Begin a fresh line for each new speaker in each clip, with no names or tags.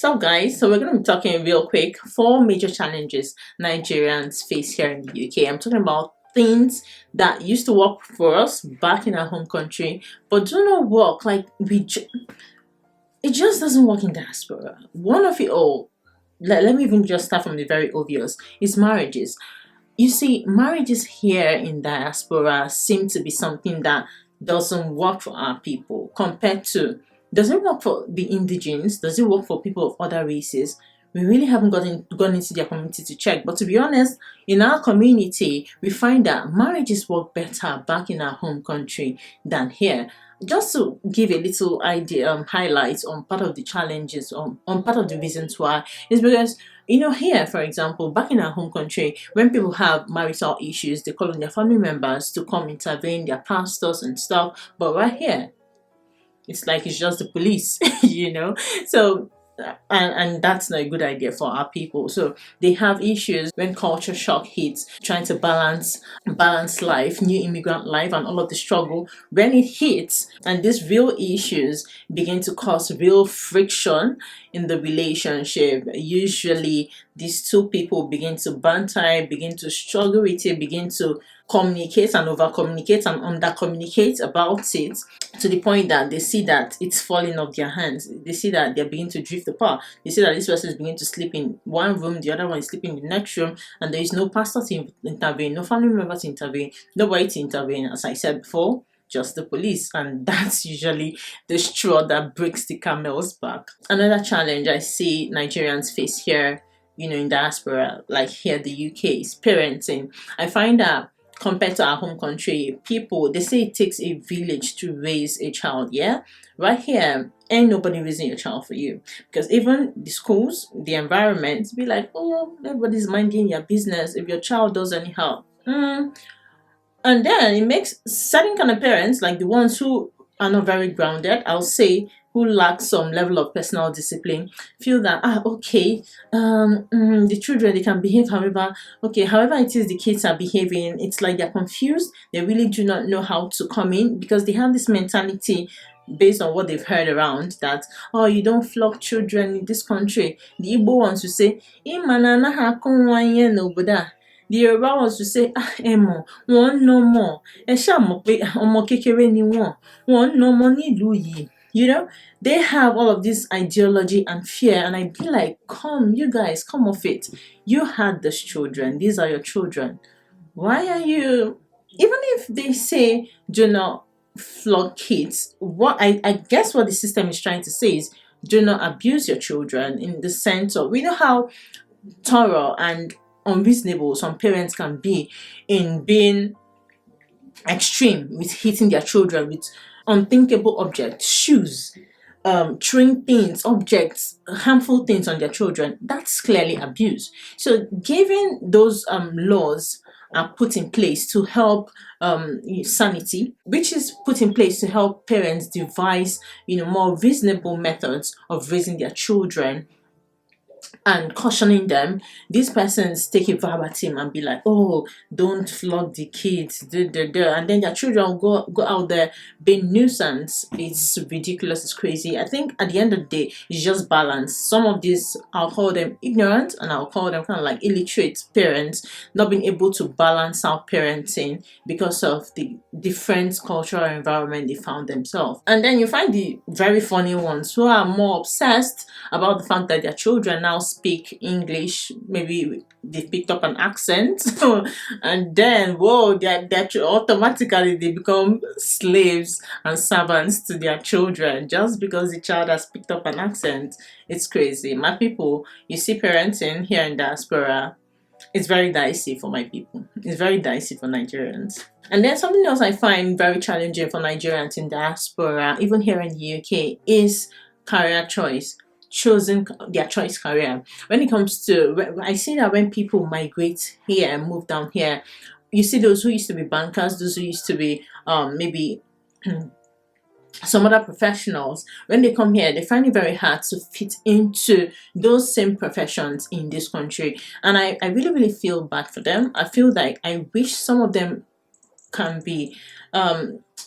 So guys, so we're going to be talking real quick 4 major challenges Nigerians face here in the UK. I'm talking about things that used to work for us back in our home country but do not work, like it just doesn't work in diaspora. One of it all, let me even just start from the very obvious, is marriages. You see, marriages here in diaspora seem to be something that doesn't work for our people compared to, does it work for the indigenes? Does it work for people of other races? We really haven't gone into their community to check. But to be honest, in our community, we find that marriages work better back in our home country than here. Just to give a little idea, highlights on part of the challenges, on part of the reasons why, is because here, for example, back in our home country, when people have marital issues, they call on their family members to come intervene, their pastors and stuff. But right here, it's like it's just the police, So and that's not a good idea for our people. So they have issues when culture shock hits, trying to balance life, new immigrant life, and all of the struggle. When it hits and these real issues begin to cause real friction in the relationship, usually these two people begin to banter, begin to struggle with it, begin to communicate and over communicate and under communicate about it, to the point that they see that it's falling off their hands. They see that they're beginning to drift apart. They see that this person is beginning to sleep in one room, the other one is sleeping in the next room, and there is no pastor to intervene, no family member to intervene, nobody to intervene. As I said before, just the police, and that's usually the straw that breaks the camel's back. Another challenge I see Nigerians face here, in diaspora, like here the UK, is parenting. I find that compared to our home country, people, they say it takes a village to raise a child. Yeah, right here, ain't nobody raising your child for you, because even the schools, the environment, be like, oh, everybody's minding your business if your child does anyhow. And then it makes certain kind of parents, like the ones who are not very grounded, I'll say, who lack some level of personal discipline, feel that the children, they can behave however it is the kids are behaving. It's like they're confused. They really do not know how to come in, because they have this mentality based on what they've heard around that, oh, you don't flog children in this country. The Igbo ones will say, the Yoruba ones will say, emo, one no more. One no more nílùú yìí. They have all of this ideology and fear, and I be like, you guys, come off it. You had these children. These are your children. Why are you, even if they say do not flog kids, what I guess what the system is trying to say is do not abuse your children, in the sense of, we know how thorough and unreasonable some parents can be in being extreme with hitting their children with unthinkable objects, shoes, throwing things, objects, harmful things on their children. That's clearly abuse. So given those laws are put in place to help sanity, which is put in place to help parents devise more reasonable methods of raising their children and cautioning them, these persons take it verbatim and be like, oh, don't flog the kids, and then their children will go out there being nuisance. It's ridiculous, it's crazy. I think at the end of the day, it's just balance. Some of these, I'll call them ignorant, and I'll call them kind of like illiterate parents, not being able to balance out parenting because of the different cultural environment they found themselves. And then you find the very funny ones who are more obsessed about the fact that their children now speak English. Maybe they picked up an accent and then automatically they become slaves and servants to their children just because the child has picked up an accent. It's crazy. My people, you see, parenting here in diaspora, it's very dicey for my people. It's very dicey for Nigerians. And then something else I find very challenging for Nigerians in diaspora, even here in the UK, is career choice. Choosing their choice career. When it comes to, I see that when people migrate here and move down here, you see those who used to be bankers, those who used to be maybe some other professionals, when they come here, they find it very hard to fit into those same professions in this country. And I really, really feel bad for them. I feel like I wish some of them can be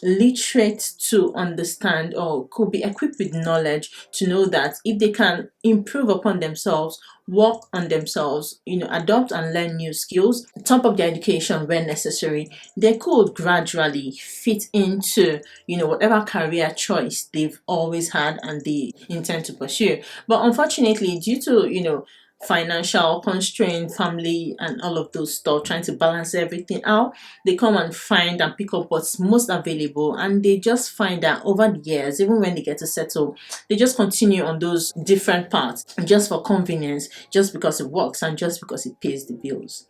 literate to understand, or could be equipped with knowledge to know that if they can improve upon themselves, work on themselves, adopt and learn new skills, top up their education when necessary, they could gradually fit into, whatever career choice they've always had and they intend to pursue. But unfortunately, due to, financial constraint, family, and all of those stuff, trying to balance everything out, they come and find and pick up what's most available, and they just find that over the years, even when they get to settle, they just continue on those different paths just for convenience, just because it works and just because it pays the bills.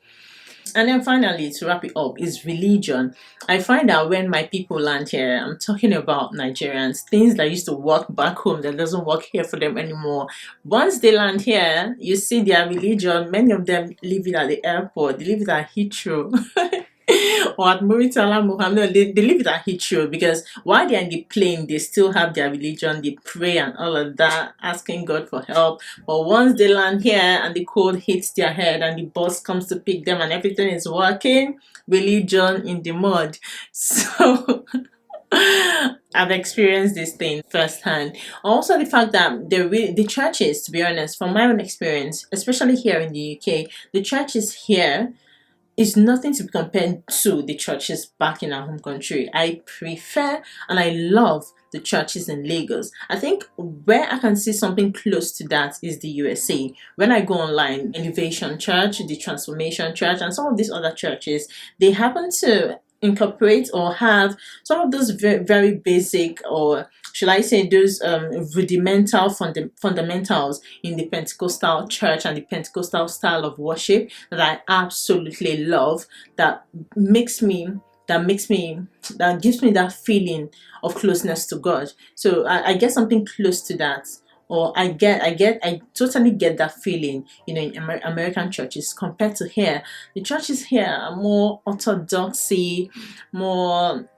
And then finally, to wrap it up, is religion. I find that when my people land here, I'm talking about Nigerians, things that used to work back home that doesn't work here for them anymore. Once they land here, you see their religion. Many of them leave it at the airport. They leave it at Heathrow. Or at Muritala Muhammad, they leave it at Heathrow, because while they're in the plane, they still have their religion, they pray and all of that, asking God for help. But once they land here and the cold hits their head and the bus comes to pick them and everything is working, religion in the mud. So I've experienced this thing firsthand. Also, the fact that the churches, to be honest, from my own experience, especially here in the UK, the churches here is nothing to be compared to the churches back in our home country. I prefer and I love the churches in Lagos. I think where I can see something close to that is the USA. When I go online, Elevation Church, the Transformation Church, and some of these other churches, they happen to incorporate or have some of those very, very basic, or should I say those rudimental fundamentals in the Pentecostal church and the Pentecostal style of worship that I absolutely love, that gives me that feeling of closeness to God. So I get something close to that, or I totally get that feeling, in American churches compared to here. The churches here are more orthodoxy, more,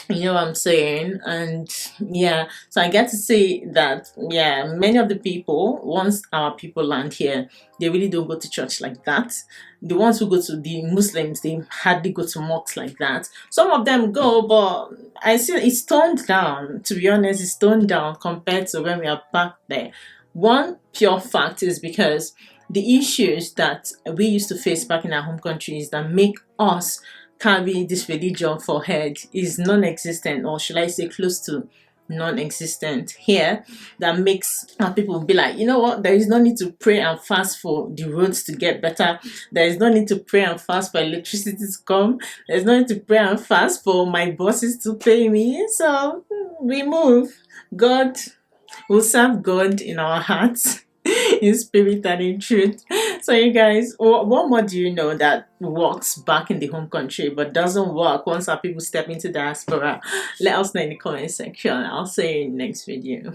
you know what I'm saying? And yeah, so I get to see that, yeah, many of the people, once our people land here, they really don't go to church like that. The ones who go to the Muslims, they hardly go to mosques like that. Some of them go, but I see it's toned down. To be honest, it's toned down compared to when we are back there. One pure fact is because the issues that we used to face back in our home countries that make us carry this religion for head is non-existent, or should I say close to non-existent here, that makes our people be like, you know what, there is no need to pray and fast for the roads to get better, there is no need to pray and fast for electricity to come, there's no need to pray and fast for my bosses to pay me, so we move. God will serve God in our hearts in spirit and in truth. So you guys, what more do you know that works back in the home country but doesn't work once our people step into diaspora? Let us know in the comment section. I'll see you in the next video.